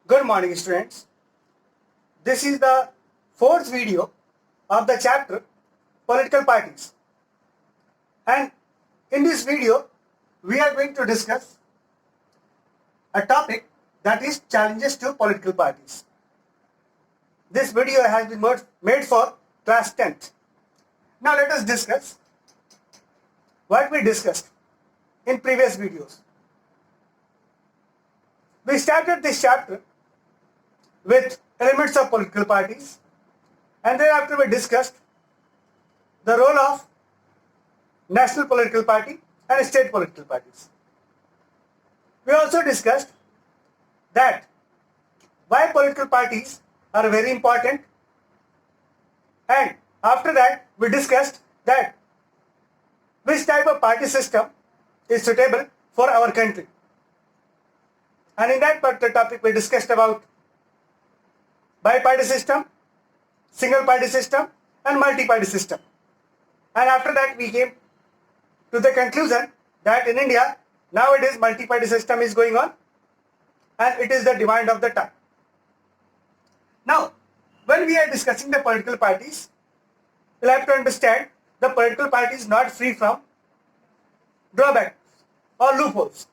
Good morning, students. This is the fourth video of the chapter Political Parties. And in this video, we are going to discuss a topic that is challenges to political parties. This video has been made for class 10th. Now let us discuss what we discussed in previous videos. We started this chapter with elements of political parties, and thereafter we discussed the role of national political party and state political parties. We also discussed that why political parties are very important, and after that we discussed that which type of party system is suitable for our country. And in that particular topic we discussed about bi-party system, single party system and multi-party system. And after that we came to the conclusion that in India nowadays multi-party system is going on and it is the demand of the time. Now when we are discussing the political parties, we'll have to understand the political party is not free from drawbacks or loopholes.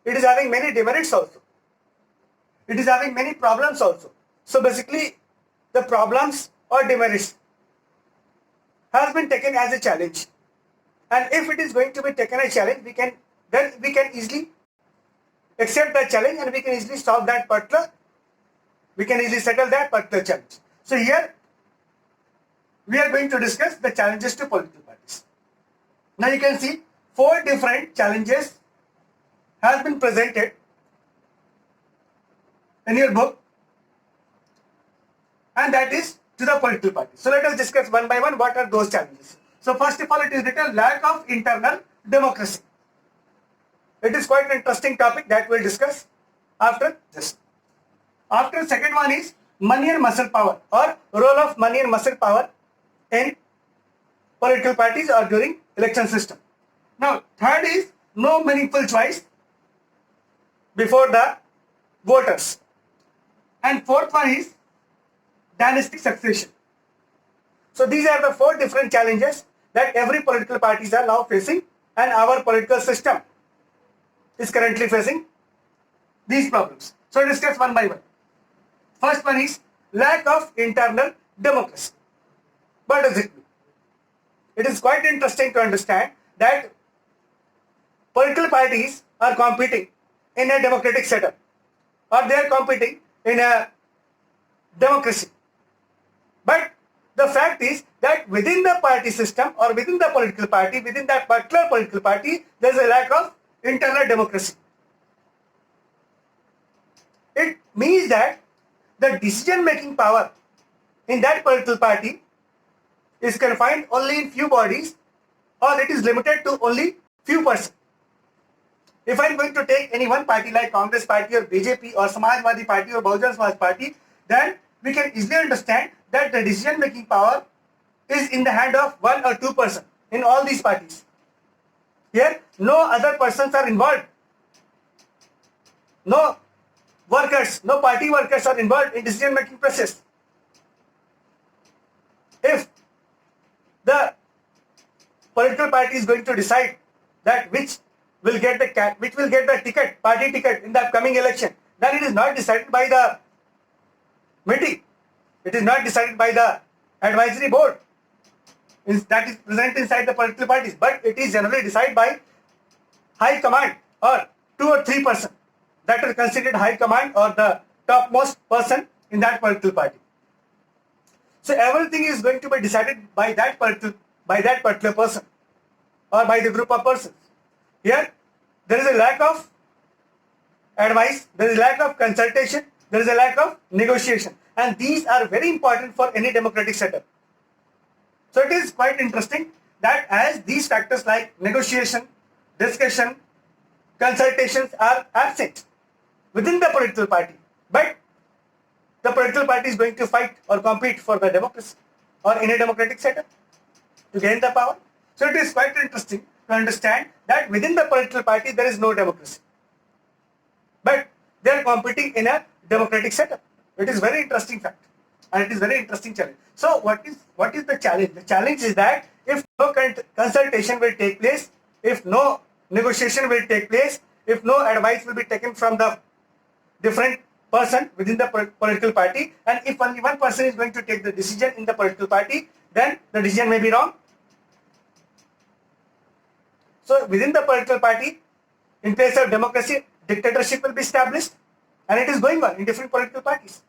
It is having many demerits also. It is having many problems also. So basically the problems or demerits has been taken as a challenge. And if it is going to be taken as a challenge, we can easily accept that challenge and we can easily solve that particular, we can easily settle that particular challenge. So here we are going to discuss the challenges to political parties. Now you can see 4 different challenges has been presented in your book, and that is to the political party. So let us discuss one by one what are those challenges. So first of all, it is written lack of internal democracy. It is quite an interesting topic that we'll discuss after this. After second one is money and muscle power, or role of money and muscle power in political parties or during election system. Now third is no meaningful choice before the voters. And fourth one is dynastic succession. So these are the 4 different challenges that every political parties are now facing, and our political system is currently facing these problems. So discuss one by one. First one is lack of internal democracy. What does it mean? It is quite interesting to understand that political parties are competing in a democratic setup, or they are competing in a democracy. But the fact is that within the party system or within the political party, within that particular political party, there is a lack of internal democracy. It means that the decision-making power in that political party is confined only in few bodies, or it is limited to only few persons. If I am going to take any one party like Congress party or BJP or Samajwadi party or Bahujan Samaj party, then we can easily understand that the decision-making power is in the hand of 1 or 2 persons in all these parties. Here, no other persons are involved. No workers, no party workers are involved in decision-making process. If the political party is going to decide that which will get the ticket, party ticket in the upcoming election, then it is not decided by the meeting. It is not decided by the advisory board that is present inside the political parties, but it is generally decided by high command or 2 or 3 persons that are considered high command or the topmost person in that political party. So everything is going to be decided by that particular person or by the group of persons. Here there is a lack of advice, there is a lack of consultation, there is a lack of negotiation, and these are very important for any democratic setup. So it is quite interesting that as these factors like negotiation, discussion, consultations are absent within the political party, but the political party is going to fight or compete for the democracy or in a democratic setup to gain the power. So it is quite interesting to understand that within the political party there is no democracy, but they are competing in a democratic setup. It is very interesting fact, and it is very interesting challenge. So what is the challenge? The challenge is that if no consultation will take place, if no negotiation will take place, if no advice will be taken from the different person within the political party, and if only one person is going to take the decision in the political party, then the decision may be wrong. So within the political party, in place of democracy, dictatorship will be established, and it is going on in different political parties.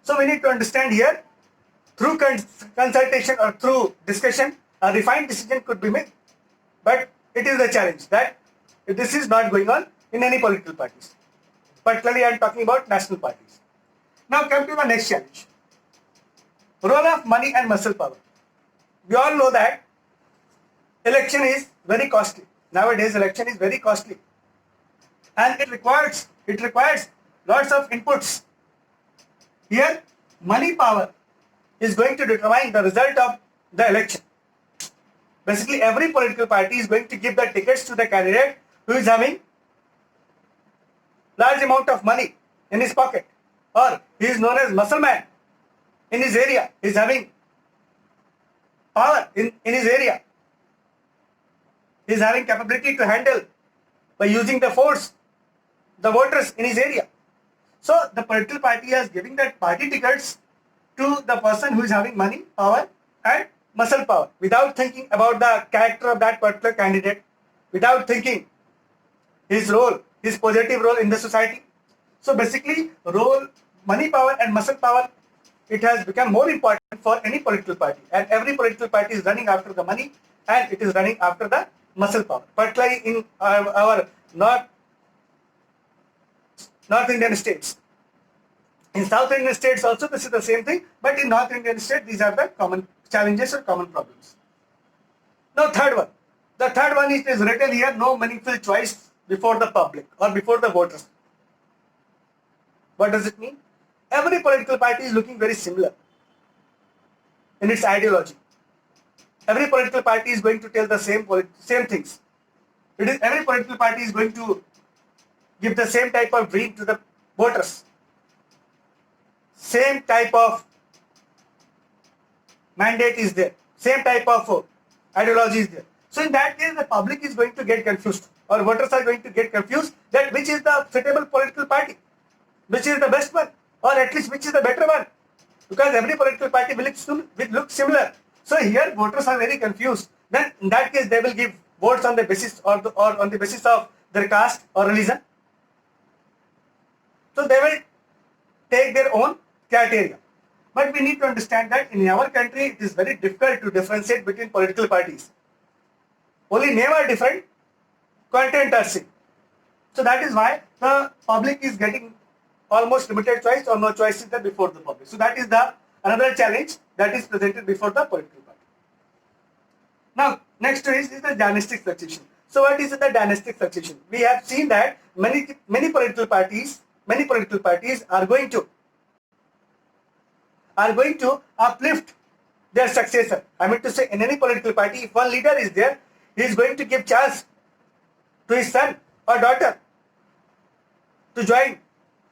So we need to understand here, through consultation or through discussion, a refined decision could be made. But it is a challenge that this is not going on in any political parties. Particularly I am talking about national parties. Now come to the next challenge. Role of money and muscle power. We all know that election is very costly. Nowadays election is very costly. And it requires lots of inputs. Here money power is going to determine the result of the election. Basically every political party is going to give the tickets to the candidate who is having large amount of money in his pocket, or he is known as muscle man in his area. He is having power in his area. He is having capability to handle by using the force the voters in his area. So the political party is giving that party tickets to the person who is having money, power and muscle power, without thinking about the character of that particular candidate, without thinking his role, his positive role in the society. So basically money power and muscle power, it has become more important for any political party, and every political party is running after the money and it is running after the muscle power, particularly in our North Indian states. In South Indian states also this is the same thing, but in North Indian states these are the common challenges or common problems. Now third one. The third one is written here, no meaningful choice before the public or before the voters. What does it mean? Every political party is looking very similar in its ideology. Every political party is going to tell the same things. Every political party is going to give the same type of dream to the voters. Same type of mandate is there. Same type of ideology is there. So in that case, the public is going to get confused, or voters are going to get confused that which is the suitable political party, which is the best one, or at least which is the better one, because every political party will look similar. So here voters are very confused. Then in that case, they will give votes on the basis or on the basis of their caste or religion. So they will take their own criteria. But we need to understand that in our country, it is very difficult to differentiate between political parties. Only name are different, content are same. So that is why the public is getting almost limited choice or no choice is there before the public. So that is another challenge that is presented before the political party. Now next is the dynastic succession. So what is the dynastic succession? We have seen that many political parties are going to uplift their successor. I mean to say, in any political party, if one leader is there, he is going to give chance to his son or daughter to join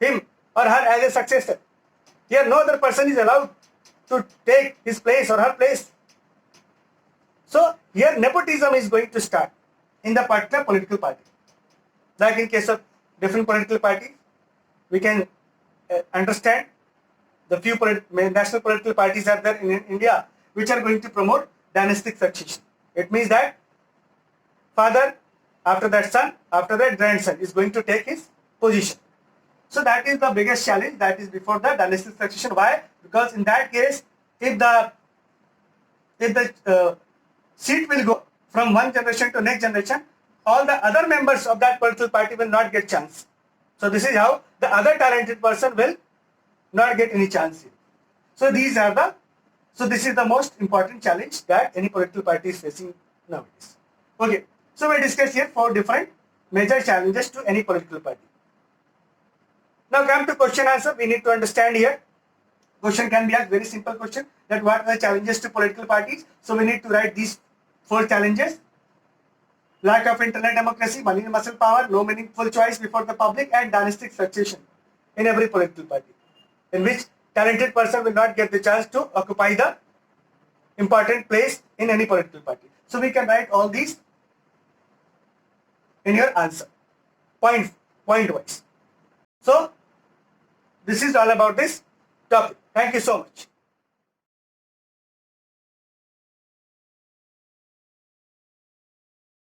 him or her as a successor. Here no other person is allowed to take his place or her place. So here nepotism is going to start in the particular political party. Like in case of different political parties, we can understand the few national political parties are there in India which are going to promote dynastic succession. It means that father, after that son, after that grandson is going to take his position. So that is the biggest challenge that is before the dynastic succession. Why? Because in that case, if the seat will go from one generation to next generation, all the other members of that political party will not get chance. So this is how the other talented person will not get any chance here. So this is the most important challenge that any political party is facing nowadays. Okay, so we discuss here 4 different major challenges to any political party. Now come to question answer. We need to understand here. Question can be asked, very simple question, that what are the challenges to political parties? So we need to write these 4 challenges. Lack of internal democracy, money and muscle power, no meaningful choice before the public, and dynastic succession. in every political party, in which talented person will not get the chance to occupy the important place in any political party. So we can write all these in your answer, point wise. So this is all about this topic. Thank you so much.